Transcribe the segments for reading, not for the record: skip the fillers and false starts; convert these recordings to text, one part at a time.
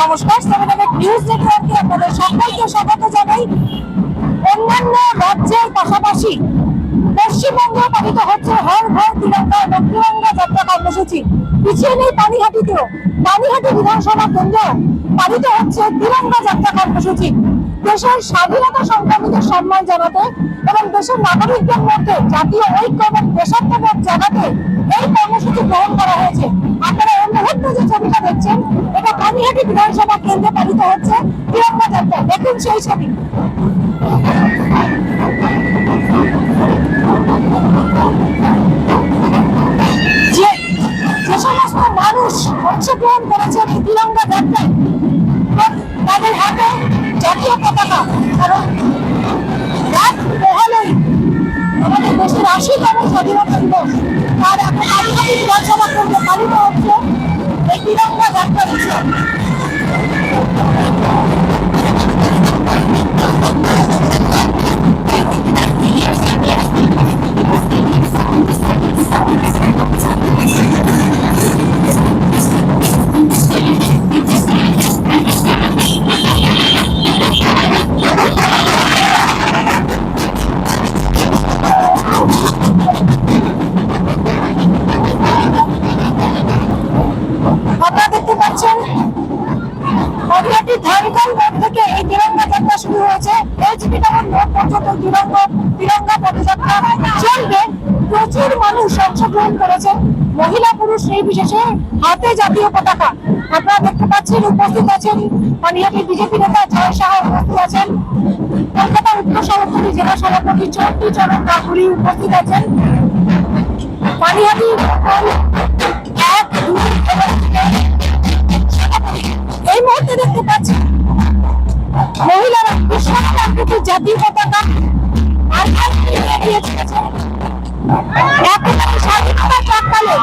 নমস্কার, নিউজ নেটওয়ার্কে আপনাদের সকলকে স্বাগত জানাই। অন্যান্য রাজ্যের পাশাপাশি পশ্চিমবঙ্গে পালিত হচ্ছে হর ঘর তিরঙ্গা এবং তিরঙ্গা যাত্রা কর্মসূচি। পিছিয়ে নেই পানিহাটিতেও। পানিহাটি বিধানসভা কেন্দ্র পালিত হচ্ছে তিরঙ্গা যাত্রা কর্মসূচি। দেশের স্বাধীনতা সংগ্রামীদের সম্মান জানাতে এবং দেশের নাগরিকদের মধ্যে জাতীয় ঐক্য এবং দেশাত্মবোধ জানাতে এই কর্মসূচি গ্রহণ করা হয়েছে। আপনারা এই মুহূর্তে যে ছবিটা দেখছেন, এটা পানিহাটি বিধানসভা কেন্দ্রে পালিত হচ্ছে তিরঙ্গা যাত্রা। দেখুন সেই ছবি। যে সমস্ত মানুষ অংশগ্রহণ করেছেন এই তিরঙ্গা যাত্রায়, তাদের হাতে জাতীয় পতাকা। কারণ রাত পোহালেই আমাদের দেশের ৮০তম স্বাধীনতা দিবস, তার এখন পানিহাটি বিধানসভা কেন্দ্রে পালিত হচ্ছে এই তিরঙ্গা যাত্রা উৎসব। আপনারা দেখতে পাচ্ছেন পানিহাটির ধানকাল মোড় থেকে এই তিরঙ্গা যাত্রা শুরু হয়েছে। এইচপি টাউন মোড় পর্যন্ত তিরঙ্গা পদযাত্রা চলবে। প্রচুর মানুষ অংশগ্রহণ করেছেন, মহিলা পুরুষ এই বিশেষে হাতে জাতীয় পতাকা। আপনারা দেখতে পাচ্ছেন উপস্থিত আছেন পানিহাটির বিজেপি নেতা জয় সাহা, উপস্থিত আছেন কলকাতা উত্তর সভাপতি জেলা সভাপতি চণ্ডীচরণ গাঙ্গুলি, উপস্থিত আছেন পানিহাটি এই মুহূর্তে দেখতে পাচ্ছি মহিলারা বিশ্বকাপের জাতীয় পতাকা আর স্বাধীনতা প্রাক্কালে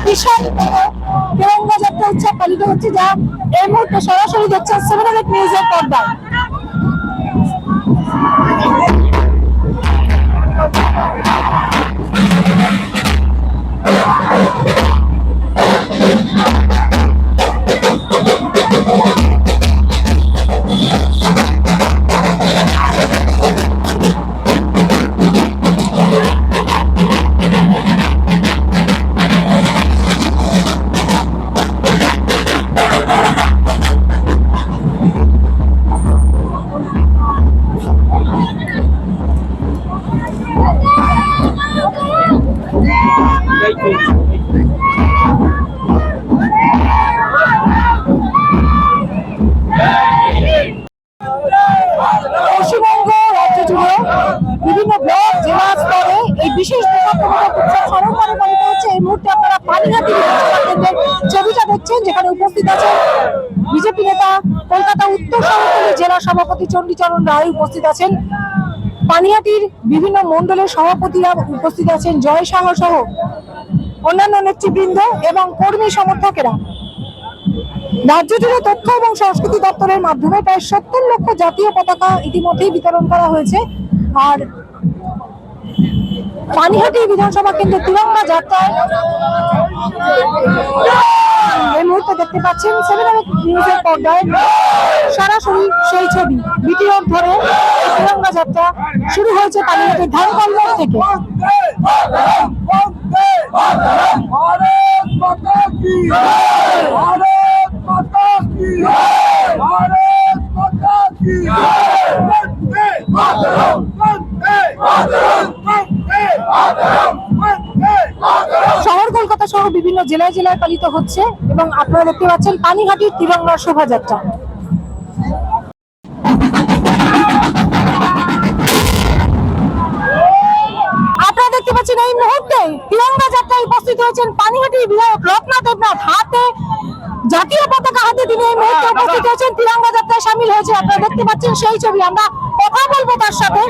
বিশাল তিরঙ্গা যাত্রা উৎসব পালিত হচ্ছে, যা এই মুহূর্তে সরাসরি দেখছেন 7 নিউজের পর্দায়। পশ্চিমবঙ্গ রাজ্য জুড়ে বিভিন্ন ব্লক জেলা স্তরে এই বিশেষ দেশাত্মবোধক উৎসব সড়কবারে পালিত হচ্ছে। এই মুহূর্তে আপনারা পানিহাটি বিধানসভা কেন্দ্রের ছবিটা দেখছেন, যেখানে উপস্থিত আছেন বিজেপি নেতা কলকাতা উত্তর সভাপতি জেলা সভাপতি চণ্ডীচরণ রায়, উপস্থিত আছেন পানিহাটির বিভিন্ন মন্ডলের সভাপতিরা, উপস্থিত আছেন জয় সাহা সহ অন্যান্য নেতৃবৃন্দ এবং কর্মী সমর্থকেরা। রাজ্য জুড়ে তথ্য এবং সংস্কৃতি দপ্তরের মাধ্যমে প্রায় ৭০ লক্ষ জাতীয় পতাকা ইতিমধ্যেই বিতরণ করা হয়েছে। আর পানিহাটি বিধানসভা কেন্দ্রে তিরঙ্গা যাত্রায় এই মুহূর্তে দেখতে পাচ্ছেন 7 নিউজের পর্দায় সরাসরি সেই ছবি। ভিডিও ধরে তিরঙ্গা যাত্রা শুরু হয়েছে পানিহাটির ধানকাল মোড় থেকে। শহর কলকাতা সহ বিভিন্ন জেলায় জেলায় পালিত হচ্ছে এবং আপনারা দেখতে পাচ্ছেন পানিহাটির তিরঙ্গা শোভাযাত্রা। আপনারা দেখতে পাচ্ছেন এই মুহূর্তে তিরঙ্গা যাত্রায় উপস্থিত হয়েছেন পানিহাটির বিধায়ক রত্না দেবনাথ। হাতে জাতীয় পতাকা হাতে তিনি এই মুহূর্তে উপস্থিত হয়েছেন, তিরঙ্গা যাত্রায় সামিল হয়েছে। আপনারা দেখতে পাচ্ছেন সেই ছবি। আমরা কথা বলবো তার সাথে।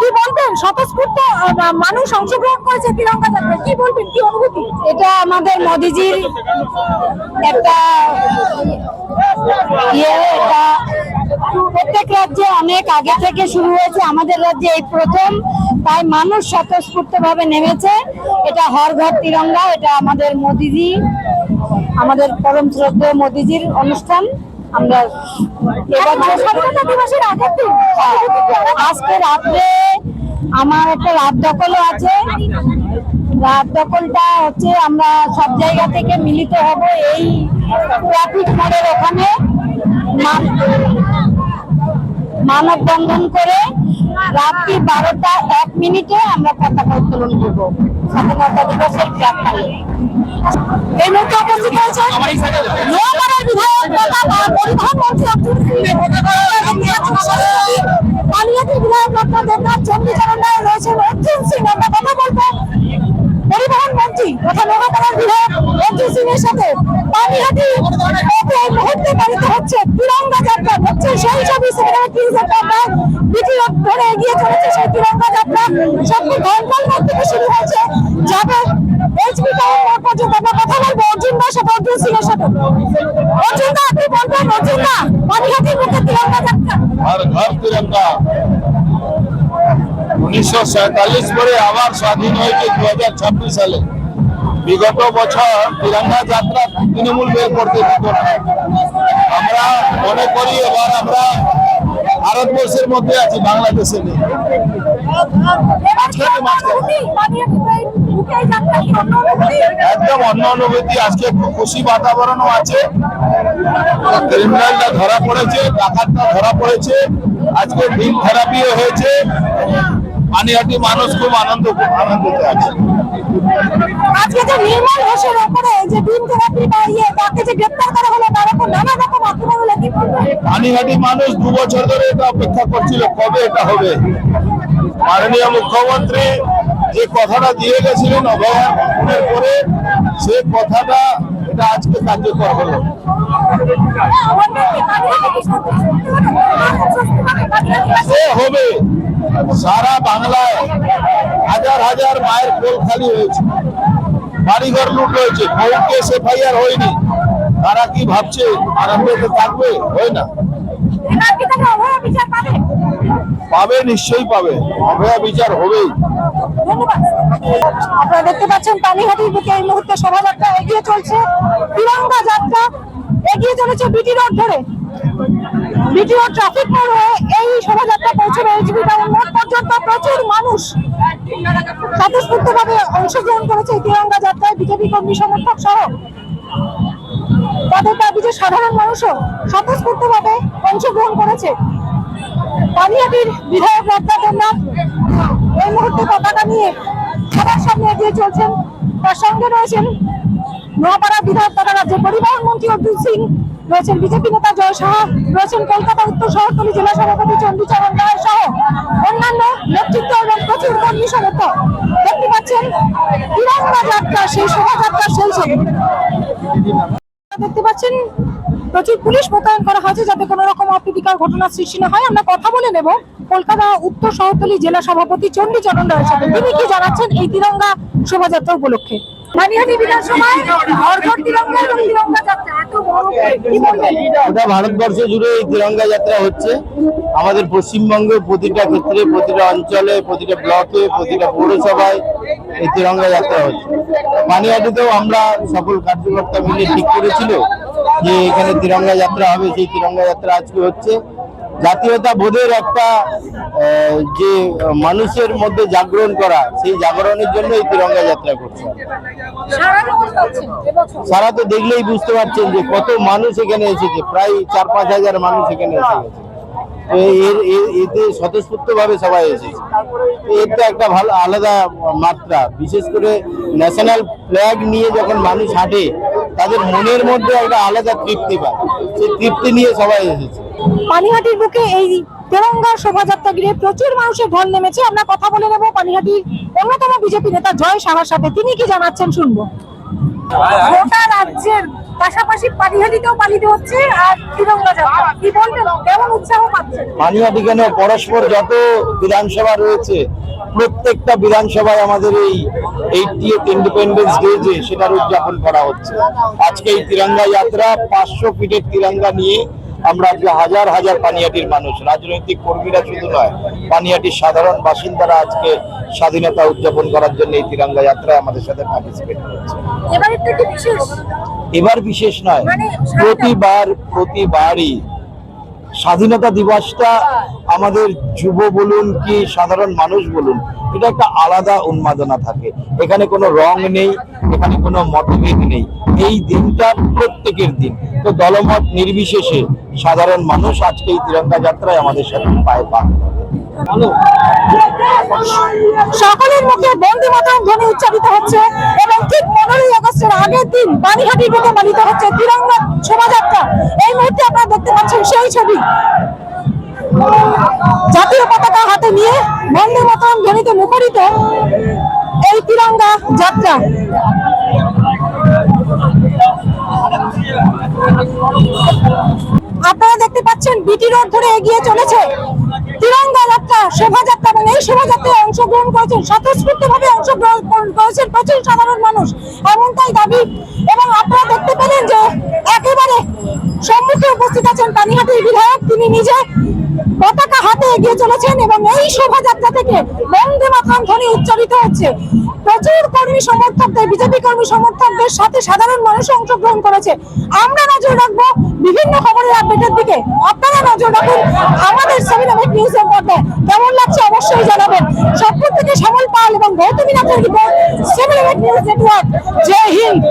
কি বলবেন, স্বতঃস্ফূর্ত মানুষ অংশগ্রহণ করেছে তিরঙ্গা যাত্রায়, কি বলবেন, কি অনুভূতি? এটা আমাদের মোদিজির একটা এটা প্রত্যেক রাজ্যে অনেক আগে থেকে শুরু হয়েছে, আমাদের রাজ্যে এই প্রথম তাই মানুষ স্বতঃস্ফূর্ত ভাবে নেমেছে। এটা হর ঘর তিরঙ্গা, এটা আমাদের মোদিজি, আমাদের পরম শ্রদ্ধেয় মোদিজির অনুষ্ঠান। আমরা এবছর স্বাধীনতা দিবসের আগের দিন আজকে রাত্রে আমার একটা রাত দখলও আছে। রাত দখলটা হচ্ছে আমরা সব জায়গা থেকে মিলিত হব এই ট্রাফিক মোড়ের ওখানে মানববন্ধন করে রাত্রি 12:01 আমরা পতাকা উত্তোলন করব স্বাধীনতা দিবসের প্রাক্কালে। এই মুহূর্তে উপস্থিত হয়েছে নোয়াপাড়ার বিধায়ক তথা পরিবহন মন্ত্রী অর্জুন সিং, পানিহাটির বিধায়ক ডক্টর দেবনাথ চণ্ডীচরণ রায় রয়েছেন অর্জুন সিং। আমরা কথা বলবো পরিবহন মন্ত্রী তথা নোয়াপাড়ার বিধায়ক অর্জুন সিং এর সাথে। পানিহাটি এই মুহূর্তে পালিত হচ্ছে তিরঙ্গা যাত্রা, হচ্ছে সেই ছবি বিটি রোড ধরে এগিয়ে চলেছে সেই তিরঙ্গা যাত্রা। সত্যি ঘন্টার মধ্যে থেকে শুরু হয়েছে, যাবে এইচপি টাউন মোড় পর্যন্ত। আমরা কথা বলবো অর্জুন দার সাথে, অর্জুন সিং এর সাথে। অর্জুন দা, আপনি বলবেন অর্জুন দা, পানিহাটির মুখে তিরঙ্গা যাত্রা। हर घर तिरंगा 1947 পরে আবার স্বাধীন হয়েছে 2026 সালে। বিগত বছর তিরঙ্গা যাত্রা তৃণমূল বের করতে দিত না। আমরা মনে করি এবার আমরা ভারতবর্ষের মধ্যে আছি, বাংলাদেশে নেই। একদম অন্য অনুভূতি। আজকে খুব খুশি বাতাবরণও আছে। ক্রিমিনালটা ধরা পড়েছে, ডাকাতটা ধরা পড়েছে, আজকে ডিম থেরাপিও হয়েছে। পানিহাটি মানুষ খুব আনন্দিত আছে। আজকে যে নির্মল ঘোষের উপরে যে ডিম থেরাপি বা তাকে যে গ্রেপ্তার করা হলো, তার উপর নানা রকম আক্রমণ হলো, কি বলবেন? পানিহাটি মানুষ 2 বছর ধরে এটা অপেক্ষা করছিল কবে এটা হবে। মাননীয় মুখ্যমন্ত্রী যে কথাটা দিয়ে গেছিলেন অভয়ার পরে, সে কথাটা এটা আজকে কার্যকর হলো। হবে সারা বাংলায় হাজার হাজার মায়ের কোল খালি হয়েছে, বাড়িঘর লুট হয়েছে, কোন কেস এফআইআর হয়নি। তারা কি ভাবছে আনন্দে থাকবে? হয় না, পাবে, নিশ্চয়ই পাবে, অভয়া বিচার হবেই। আপনারা দেখতে পাচ্ছেন পানিহাটির বুকে এই মুহূর্তে শোভাযাত্রা এগিয়ে চলছে, তিরঙ্গা যাত্রা এগিয়ে চলেছে বিটি রোড ধরে। বিটি রোড ট্রাফিক মোড় হয়ে এই শোভাযাত্রা পৌঁছবে এইচবি টাউন মোড় পর্যন্ত। প্রচুর মানুষ স্বতঃস্ফূর্ত ভাবে অংশগ্রহণ করেছে এই তিরঙ্গা যাত্রায়, বিজেপি কর্মী সমর্থক সহ তাদের দাবি যে সাধারণ মানুষও স্বতঃস্ফূর্ত ভাবে অংশগ্রহণ করেছে। পানিহাটির বিধায়ক ডক্টর দেবনাথ এই মুহূর্তে পতাকা নিয়ে সবার সামনে এগিয়ে চলছেন। তার সঙ্গে রয়েছেন নোয়াপাড়ার বিধায়ক তথা রাজ্যের পরিবহন মন্ত্রী অর্জুন সিং, রয়েছেন বিজেপি নেতা জয় সাহা, রয়েছেন কলকাতা উত্তর শহরতলি জেলা সভাপতি চণ্ডীচরণ রায় সহ অন্যান্য নেতৃত্ব এবং প্রচুর কর্মী সমর্থক। দেখতে পাচ্ছেন তিরঙ্গা যাত্রা, সেই শোভাযাত্রা সেই ছবি দেখতে পাচ্ছেন। প্রচুর পুলিশ মোতায়েন করা হয়েছে যাতে কোনো রকম অপ্রীতিকর ঘটনা সৃষ্টি না হয়। আমরা কথা বলে নেব কলকাতা উত্তর শহরতলি জেলা সভাপতি চণ্ডীচরণ রায়ের সাথে। তিনি কি জানাচ্ছেন এই তিরঙ্গা শোভাযাত্রা উপলক্ষে? পানিহাটি বিধানসভায় ঘর ঘর তিরঙ্গা এবং তিরঙ্গা যাত্রা এত বড়, কি বলবেন? গোটা ভারতবর্ষ জুড়ে এই তিরঙ্গা যাত্রা হচ্ছে। আমাদের পশ্চিমবঙ্গে প্রতিটা ক্ষেত্রে, প্রতিটা অঞ্চলে, প্রতিটা ব্লকে, প্রতিটা পৌরসভায় এই তিরঙ্গা যাত্রা হচ্ছে। পানিহাটিতেও আমরা সকল কার্যকর্তা মিলে ঠিক করেছিল যে এখানে তিরঙ্গা যাত্রা হবে। সেই তিরঙ্গা যাত্রা আজকে হচ্ছে। জাতীয়তা বোধের একটা যে মানুষের মধ্যে জাগরণ করা, সেই জাগরণের জন্য এই তিরঙ্গা যাত্রা করছে। সারা তো দেখলেই বুঝতে পারছেন যে কত মানুষ এখানে এসেছে, প্রায় 4-5 হাজার মানুষ এখানে এসে গেছে। এতে স্বতঃস্ফূর্ত ভাবে সবাই এসেছে। এটা একটা ভালো আলাদা মাত্রা। বিশেষ করে ন্যাশনাল ফ্ল্যাগ নিয়ে যখন মানুষ হাঁটে, তাদের মনের মধ্যে একটা আলাদা তৃপ্তি পায়। সেই তৃপ্তি নিয়ে সবাই এসেছে। পানিহাটির বুকে এই তিরঙ্গা শোভাযাত্রা ঘিরে প্রচুর মানুষের ঢল নেমেছে। আমরা কথা বলে নেব পানিহাটির অন্যতম বিজেপি নেতা জয় সাহার সাথে। তিনি কি জানাচ্ছেন শুনবো। গোটা রাজ্যের পাশাপাশি পানিহাটিতেও পালিত হচ্ছে আর তিরঙ্গা যাত্রা, কি বলবেন, কেমন উৎসাহ পাচ্ছেন? পানিহাটি কেন, পরস্পর যত বিধানসভা রয়েছে প্রত্যেকটা বিধানসভায় আমাদের এই 80th ইন্ডিপেন্ডেন্স ডে যে সেটার উদযাপন করা হচ্ছে। আজকে এই তিরঙ্গা যাত্রা 500 ফিটের তিরঙ্গা নিয়ে আমরা আজকে হাজার হাজার পানিহাটির মানুষ, রাজনৈতিক কর্মীরা শুধু নয়, পানিহাটির সাধারণ বাসিন্দারা আজকে স্বাধীনতা উদযাপন করার জন্য এই তিরঙ্গা যাত্রায় আমাদের সাথে পার্টিসিপেট করছে। এবারে থেকে বিশেষ এবার বিশেষ নয়, মানে প্রতিবারই স্বাধীনতা দিবসটা আমাদের যুব বলুন কি সাধারণ মানুষ বলুন, এটা একটা আলাদা উন্মাদনা থাকে। এখানে কোনো রং নেই, এখানে কোনো মতভেদ নেই। এই দিনটা প্রত্যেকের দিন, তো দলমত নির্বিশেষে সাধারণ মানুষ আজকে এই তিরঙ্গা যাত্রায় আমাদের সাথে পায়ে পা সকলের মুখে বন্দে মাতরম ধ্বনি উচ্চারিত হচ্ছে এবং ঠিক 15ই আগস্টের আগের দিন পানিহাটি বুকে পালিত হচ্ছে তিরঙ্গা শোভাযাত্রা। এই মুহূর্তে আপনারা দেখতে পাচ্ছেন সেই ছবি, জাতীয় পতাকা হাতে নিয়ে বন্দে মাতরম ধ্বনিতে মুখরিত এই তিরঙ্গা যাত্রা। আপনারা দেখতে পাচ্ছেন বিটি রোড ধরে এগিয়ে চলেছে তিরঙ্গা যাত্রা শোভাযাত্রা এবং এই শোভাযাত্রায় অংশগ্রহণ করেছেন, স্বতঃস্ফূর্তভাবে অংশগ্রহণ করেছেন প্রচুর সাধারণ মানুষ, এমনটাই দাবি। এবং আপনারা দেখতে পেলেন যে একেবারে সম্মুখে উপস্থিত আছেন পানিহাটির বিধায়ক, তিনি নিজে পতাকা হাতে এগিয়ে চলেছেন এবং এই শোভাযাত্রা থেকে বন্দে মাতরম ধ্বনি উচ্চারিত হচ্ছে। প্রচুর কর্মী সমর্থকদের, বিজেপি কর্মী সমর্থকদের সাথে সাধারণ মানুষ অংশগ্রহণ করেছে। আমরা নজর রাখবো বিভিন্ন খবরের আপডেটের দিকে, আপনারা নজর রাখুন আমাদের 7 নিউজের পর্দায়। কেমন লাগছে অবশ্যই জানাবেন। সবপুর থেকে শ্যামল পাল এবং গৌতমী নাথের রিপোর্ট, 7 নিউজ নেটওয়ার্ক। জয় হিন্দ।